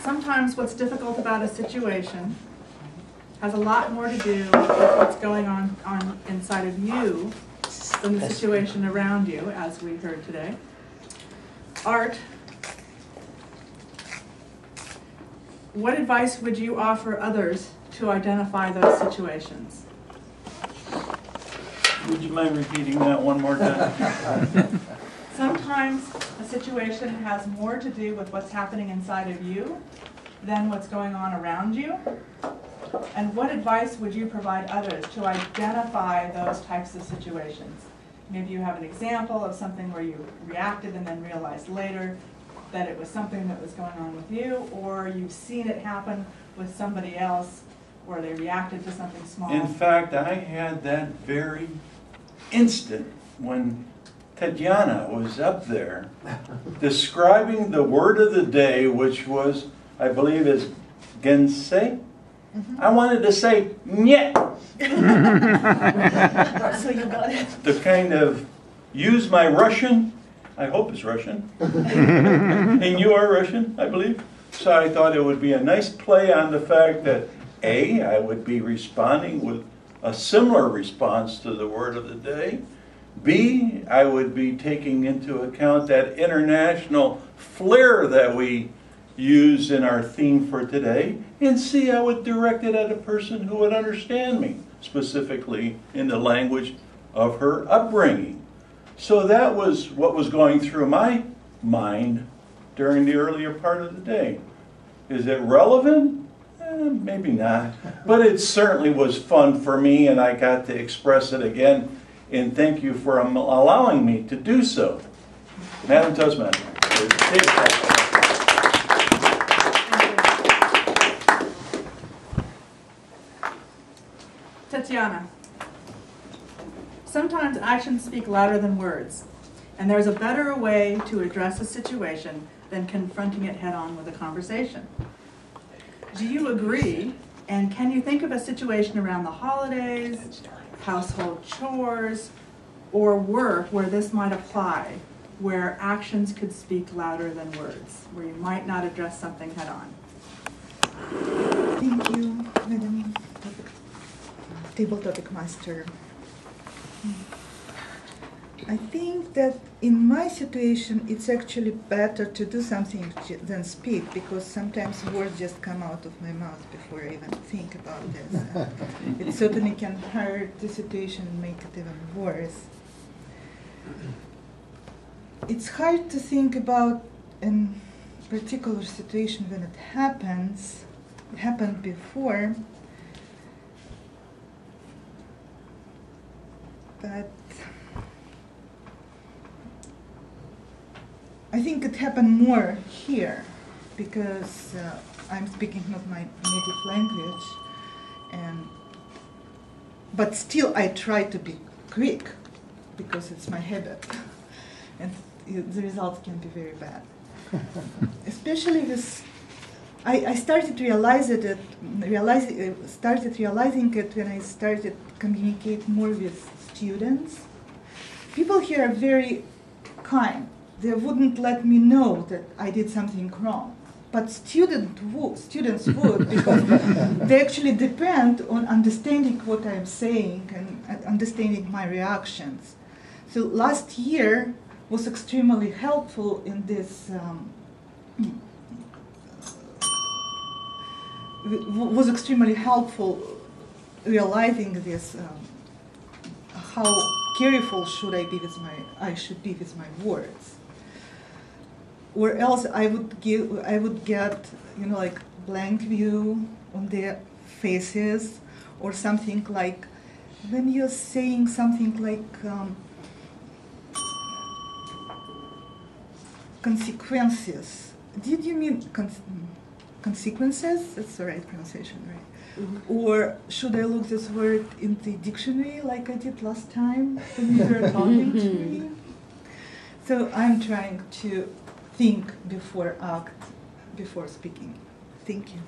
sometimes what's difficult about a situation has a lot more to do with what's going on inside of you than the situation around you, as we heard today. Art, what advice would you offer others to identify those situations? Would you mind repeating that one more time? Sometimes a situation has more to do with what's happening inside of you than what's going on around you. And what advice would you provide others to identify those types of situations? Maybe you have an example of something where you reacted and then realized later that it was something that was going on with you, or you've seen it happen with somebody else where they reacted to something small. In fact, I had that very instant when Tetyana was up there describing the word of the day, which was, I believe, is gense. I wanted to say "nyeh." So you got it. To kind of use my Russian, I hope it's Russian, and you are Russian, I believe. So I thought it would be a nice play on the fact that A, I would be responding with a similar response to the word of the day. B, I would be taking into account that international flair that we use in our theme for today. And C, I would direct it at a person who would understand me, specifically in the language of her upbringing. So that was what was going through my mind during the earlier part of the day. Is it relevant? Maybe not. But it certainly was fun for me, and I got to express it again. And thank you for allowing me to do so. Madam Toastmaster. Tetyana, sometimes actions speak louder than words, and there's a better way to address a situation than confronting it head-on with a conversation. Do you agree, and can you think of a situation around the holidays, household chores, or work where this might apply, where actions could speak louder than words, where you might not address something head-on? Thank you, Madam Table Topic Master. I think that in my situation it's actually better to do something than speak, because sometimes words just come out of my mouth before I even think about this. It certainly can hurt the situation and make it even worse. It's hard to think about a particular situation when it happened before, but I think it happened more here because I'm speaking not my native language, but still I try to be quick because it's my habit, and the results can be very bad. Especially with, I started realizing it when I started communicate more with students. People here are very kind. They wouldn't let me know that I did something wrong. But students would, because they actually depend on understanding what I'm saying and understanding my reactions. So last year was extremely helpful in this, realizing this, how careful should I be with my words. Or else I would get, like blank view on their faces, or something like, when you're saying something like consequences. Did you mean consequences? That's the right pronunciation, right? Mm-hmm. Or should I look this word in the dictionary like I did last time when you were talking to me? So I'm trying to think before act, before speaking. Thank you.